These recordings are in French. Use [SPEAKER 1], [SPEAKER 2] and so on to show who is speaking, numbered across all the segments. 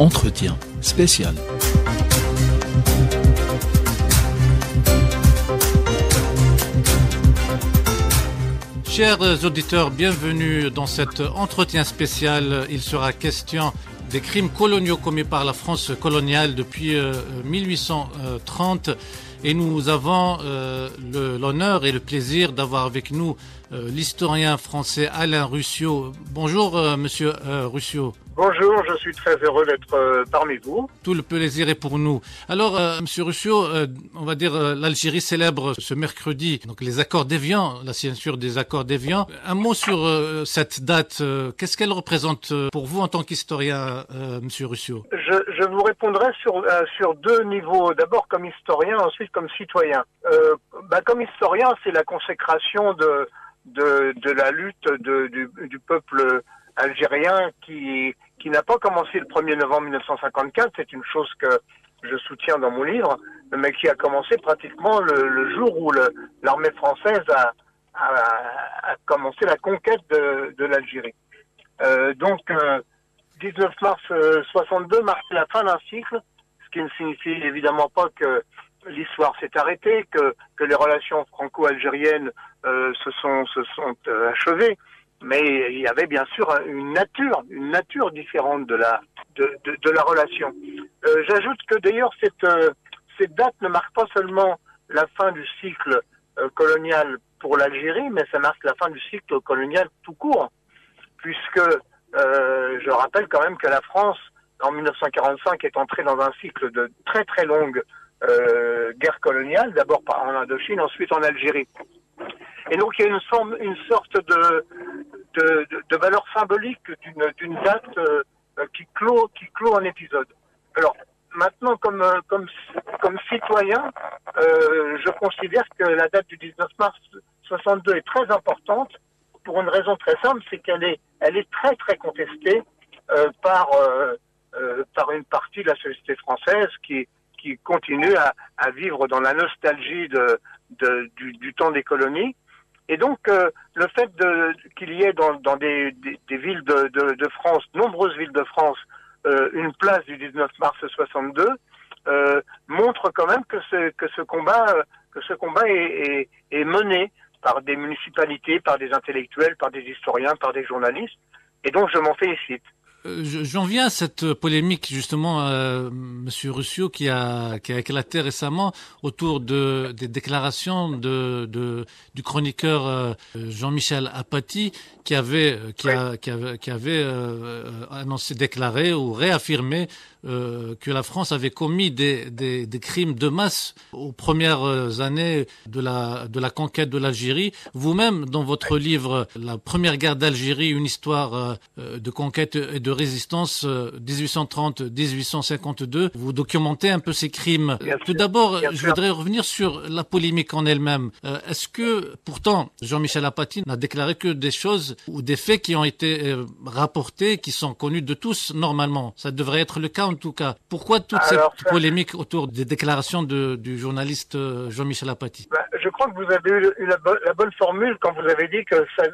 [SPEAKER 1] Entretien spécial. Chers auditeurs, bienvenue dans cet entretien spécial. Il sera question des crimes coloniaux commis par la France coloniale depuis 1830. Et nous avons l'honneur et le plaisir d'avoir avec nous l'historien français Alain Ruscio. Bonjour, monsieur Ruscio.
[SPEAKER 2] Bonjour, je suis très heureux d'être parmi vous.
[SPEAKER 1] Tout le plaisir est pour nous. Alors, monsieur Ruscio, on va dire l'Algérie célèbre ce mercredi donc les accords d'Évian, la signature des accords d'Évian. Un mot sur cette date. Qu'est-ce qu'elle représente pour vous en tant qu'historien, monsieur Ruscio?
[SPEAKER 2] Je vous répondrai sur deux niveaux. D'abord comme historien, ensuite comme citoyen. Comme historien, c'est la consécration de la lutte du peuple algérien qui n'a pas commencé le 1er novembre 1954, c'est une chose que je soutiens dans mon livre, mais qui a commencé pratiquement le jour où l'armée française a commencé la conquête de l'Algérie. 19 mars 62 marque la fin d'un cycle, ce qui ne signifie évidemment pas que l'histoire s'est arrêtée, que les relations franco-algériennes se sont achevées. Mais il y avait bien sûr une nature différente de la relation. J'ajoute que d'ailleurs cette date ne marque pas seulement la fin du cycle colonial pour l'Algérie, mais ça marque la fin du cycle colonial tout court, puisque je rappelle quand même que la France, en 1945, est entrée dans un cycle de très très longue guerre coloniale, d'abord en Indochine, ensuite en Algérie. Et donc il y a une sorte de valeur symbolique d'une date qui clôt un épisode. Alors maintenant, comme citoyen, je considère que la date du 19 mars 62 est très importante pour une raison très simple, c'est qu'elle est très très contestée par une partie de la société française qui continue à vivre dans la nostalgie du temps des colonies. Et donc, le fait qu'il y ait dans des villes de France, nombreuses villes de France, une place du 19 mars 62, montre quand même que ce combat est mené par des municipalités, par des intellectuels, par des historiens, par des journalistes. Et donc, je m'en félicite.
[SPEAKER 1] J'en viens à cette polémique justement, monsieur Ruscio, qui a éclaté récemment autour des déclarations du chroniqueur Jean-Michel Apathy, qui avait déclaré ou réaffirmé que la France avait commis des crimes de masse aux premières années de la conquête de l'Algérie. Vous-même, dans votre livre La première guerre d'Algérie, une histoire de conquête et de résistance 1830-1852, vous documentez un peu ces crimes. Tout d'abord, je voudrais revenir sur la polémique en elle-même. Est-ce que, pourtant, Jean-Michel Apathy n'a déclaré que des choses ou des faits qui ont été rapportés, qui sont connus de tous normalement? Ça devrait être le cas en tout cas. Pourquoi toute cette polémique autour des déclarations du journaliste Jean-Michel Apathy?
[SPEAKER 2] Je crois que vous avez eu la bonne formule quand vous avez dit que ça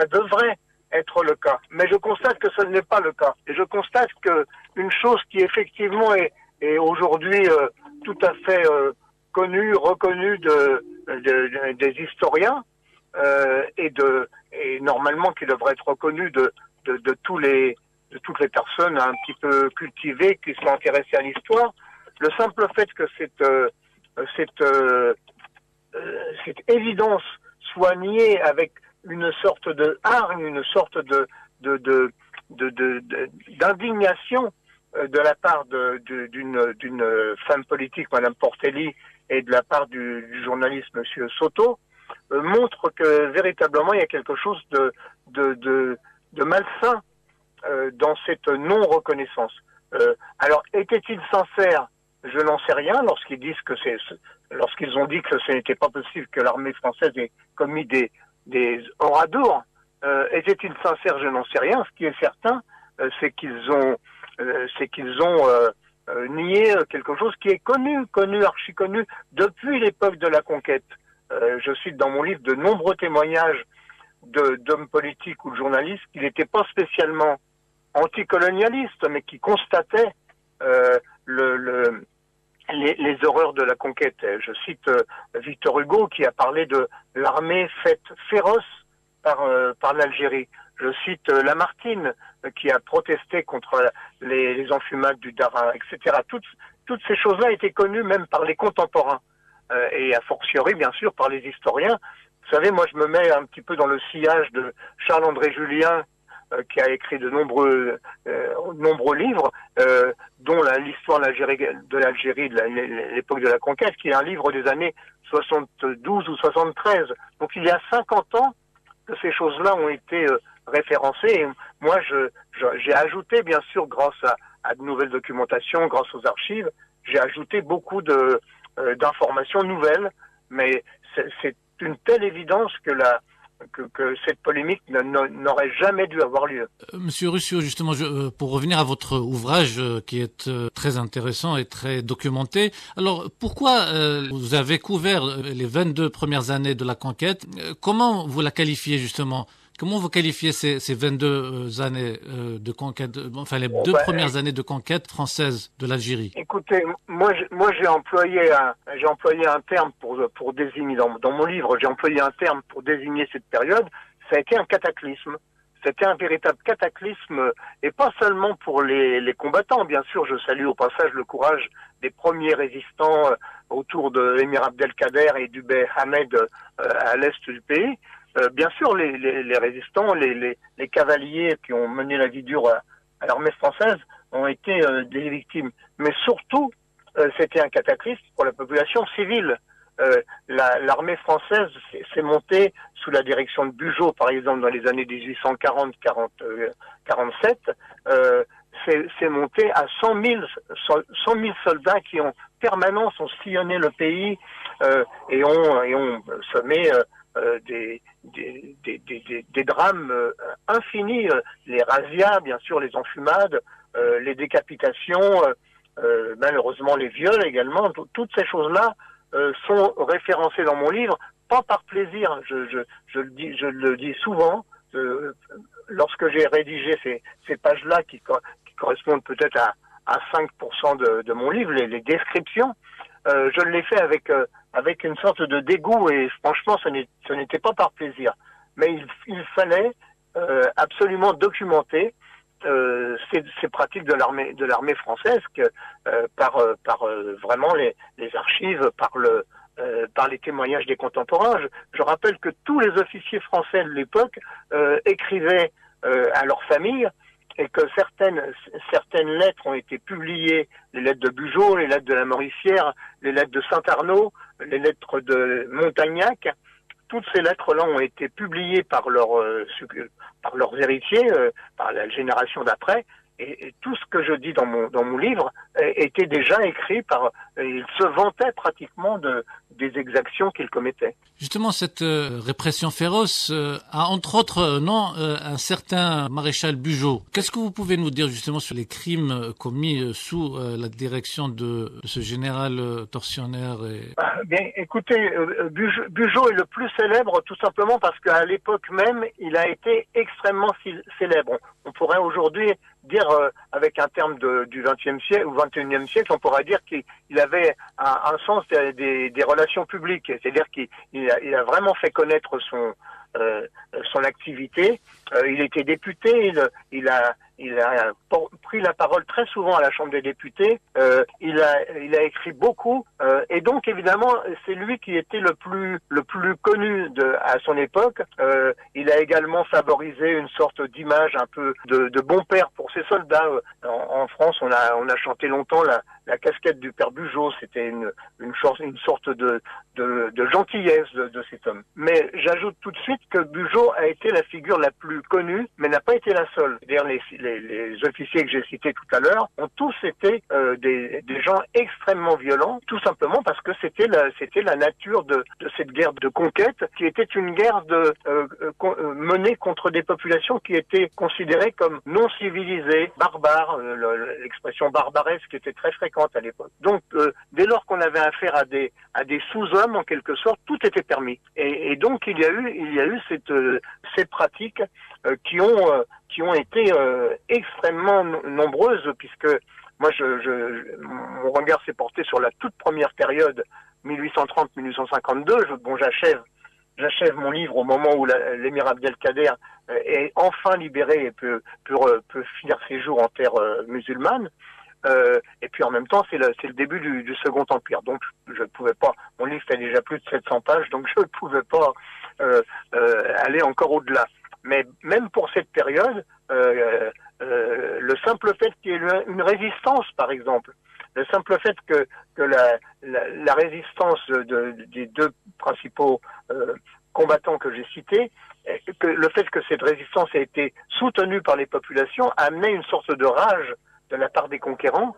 [SPEAKER 2] devrait être le cas. Mais je constate que ce n'est pas le cas. Et je constate que une chose qui effectivement est aujourd'hui tout à fait connue, reconnue des historiens et normalement qui devrait être reconnue de toutes les personnes un petit peu cultivées qui sont intéressées à l'histoire, le simple fait que cette évidence soit niée avec une sorte de hargne, une sorte d'indignation de la part d'une femme politique, Madame Portelli, et de la part du journaliste Monsieur Soto, montre que véritablement il y a quelque chose de malsain dans cette non-reconnaissance. Alors, était-il sincère? Je n'en sais rien lorsqu'ils ont dit que ce n'était pas possible que l'armée française ait commis des oradours. Était-il sincère? Je n'en sais rien. Ce qui est certain, c'est qu'ils ont nié quelque chose qui est connu, archi connu depuis l'époque de la conquête. Je cite dans mon livre de nombreux témoignages d'hommes politiques ou de journalistes qui n'étaient pas spécialement anticolonialistes, mais qui constataient les horreurs de la conquête. Je cite Victor Hugo qui a parlé de l'armée faite féroce par l'Algérie. Je cite Lamartine qui a protesté contre les enfumades du Darin, etc. Toutes ces choses-là étaient connues même par les contemporains et a fortiori bien sûr par les historiens. Vous savez, moi je me mets un petit peu dans le sillage de Charles-André Julien qui a écrit de nombreux livres, dont l'histoire de l'Algérie, de l'époque de la conquête, qui est un livre des années 72 ou 73. Donc il y a 50 ans que ces choses-là ont été référencées. Et moi, j'ai ajouté, bien sûr, grâce à de nouvelles documentations, grâce aux archives, j'ai ajouté beaucoup d'informations nouvelles, mais c'est une telle évidence que cette polémique n'aurait jamais dû avoir lieu.
[SPEAKER 1] Monsieur Russio, justement, pour revenir à votre ouvrage qui est très intéressant et très documenté, alors pourquoi vous avez couvert les 22 premières années de la conquête? Comment vous la qualifiez justement? Comment vous qualifiez ces 22 années de conquête, enfin les deux premières années de conquête française de l'Algérie?
[SPEAKER 2] Écoutez, moi j'ai employé un terme pour désigner dans mon livre, j'ai employé un terme pour désigner cette période. Ça a été un cataclysme. C'était un véritable cataclysme, et pas seulement pour les combattants. Bien sûr, je salue au passage le courage des premiers résistants autour de l'émir Abdelkader et du bey Ahmed à l'est du pays. Bien sûr, les résistants, les cavaliers qui ont mené la vie dure à l'armée française ont été des victimes. Mais surtout, c'était un cataclysme pour la population civile. L'armée française s'est montée sous la direction de Bugeaud, par exemple, dans les années 1840-47, s'est montée à 100 000 soldats qui en permanence ont sillonné le pays et ont semé des drames infinis, les razzias, bien sûr, les enfumades, les décapitations, malheureusement les viols également. Toutes ces choses-là sont référencées dans mon livre, pas par plaisir. Je le dis souvent. Lorsque j'ai rédigé ces pages-là qui correspondent peut-être à 5% de mon livre, les descriptions, je l'ai fait avec une sorte de dégoût, et franchement ce n'était pas par plaisir. Mais il fallait absolument documenter ces pratiques de l'armée française par vraiment les archives, par les témoignages des contemporains. Je rappelle que tous les officiers français de l'époque écrivaient à leur famille, et que certaines lettres ont été publiées, les lettres de Bugeaud, les lettres de la Mauricière, les lettres de Saint-Arnaud, les lettres de Montagnac. Toutes ces lettres-là ont été publiées par leurs héritiers, par la génération d'après, et tout ce que je dis dans mon livre était déjà écrit ils se vantaient pratiquement des exactions qu'ils commettaient.
[SPEAKER 1] Justement, cette répression féroce a entre autres nom un certain maréchal Bugeaud. Qu'est-ce que vous pouvez nous dire justement sur les crimes commis sous la direction de ce général tortionnaire
[SPEAKER 2] Bien, écoutez, Bugeaud est le plus célèbre tout simplement parce qu'à l'époque même, il a été extrêmement célèbre. On pourrait aujourd'hui dire, avec un terme du XXe siècle ou XXIe siècle, on pourrait dire qu'il avait un sens des relations publiques. C'est-à-dire qu'il a vraiment fait connaître son activité. Il était député, il a pris la parole très souvent à la Chambre des députés. Il a écrit beaucoup, et donc évidemment c'est lui qui était le plus connu à son époque. Il a également favorisé une sorte d'image un peu de bon père pour ses soldats. En France, on a chanté longtemps la casquette du père Bugeaud. C'était une sorte de gentillesse de cet homme. Mais j'ajoute tout de suite que Bugeaud a été la figure la plus connue, mais n'a pas été la seule. C'est-à-dire les officiers que j'ai cités tout à l'heure ont tous été des gens extrêmement violents, tout simplement parce que c'était la nature de cette guerre de conquête, qui était une guerre menée contre des populations qui étaient considérées comme non civilisées, barbares. L'expression barbaresque était très fréquente à l'époque. Donc, dès lors qu'on avait affaire à des sous-hommes, en quelque sorte, tout était permis. Et donc, il y a eu ces pratiques qui ont été extrêmement nombreuses, puisque Moi, mon regard s'est porté sur la toute première période, 1830-1852. Bon, j'achève mon livre au moment où l'émir Abdelkader est enfin libéré et peut finir ses jours en terre musulmane. Et puis en même temps, c'est le début du Second Empire. Donc je ne pouvais pas. Mon livre fait déjà plus de 700 pages, donc je ne pouvais pas aller encore au-delà. Mais même pour cette période, le simple fait qu'il y ait une résistance, par exemple, le simple fait que la résistance des deux principaux combattants que j'ai cités, que le fait que cette résistance a été soutenue par les populations a amené une sorte de rage de la part des conquérants,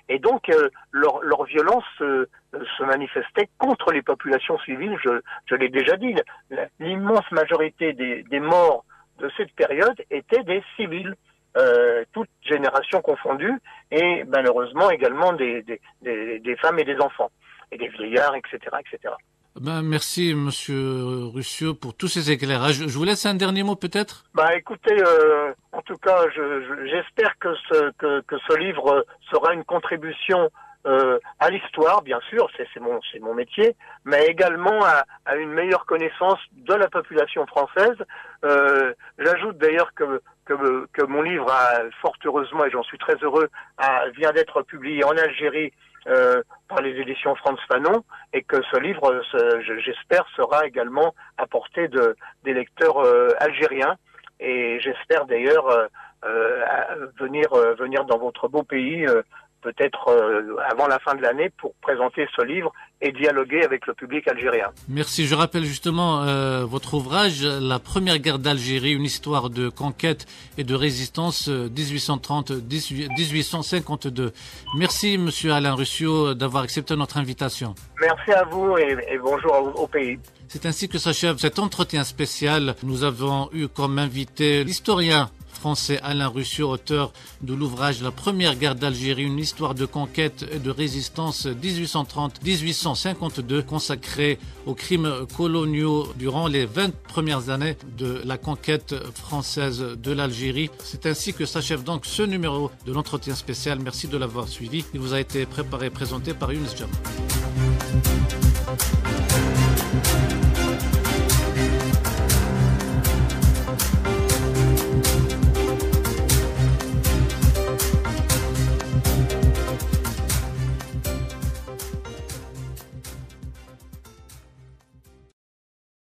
[SPEAKER 2] et donc leur violence se manifestait contre les populations civiles. Je l'ai déjà dit, l'immense majorité des morts de cette période étaient des civils, toutes générations confondues, et malheureusement également des femmes et des enfants, et des vieillards, etc., etc.
[SPEAKER 1] Merci, Monsieur Russiot, pour tous ces éclairages. Je vous laisse un dernier mot, peut-être.
[SPEAKER 2] Écoutez, en tout cas, j'espère que ce livre sera une contribution à l'histoire, bien sûr, c'est mon métier, mais également à une meilleure connaissance de la population française. J'ajoute d'ailleurs que mon livre a fort heureusement, et j'en suis très heureux, vient d'être publié en Algérie par les éditions Frantz Fanon, et que ce livre, j'espère, sera également à portée des lecteurs algériens, et j'espère d'ailleurs venir dans votre beau pays peut-être avant la fin de l'année pour présenter ce livre et dialoguer avec le public algérien.
[SPEAKER 1] Merci. Je rappelle justement votre ouvrage, La Première Guerre d'Algérie, une histoire de conquête et de résistance 1830-1852. Merci, Monsieur Alain Russiot, d'avoir accepté notre invitation.
[SPEAKER 2] Merci à vous et bonjour au pays.
[SPEAKER 1] C'est ainsi que s'achève cet entretien spécial. Nous avons eu comme invité l'historien français Alain Russiot, auteur de l'ouvrage La Première Guerre d'Algérie, une histoire de conquête et de résistance 1830-1852, consacré aux crimes coloniaux durant les 20 premières années de la conquête française de l'Algérie. C'est ainsi que s'achève donc ce numéro de l'entretien spécial. Merci de l'avoir suivi. Il vous a été préparé et présenté par Younes Jam.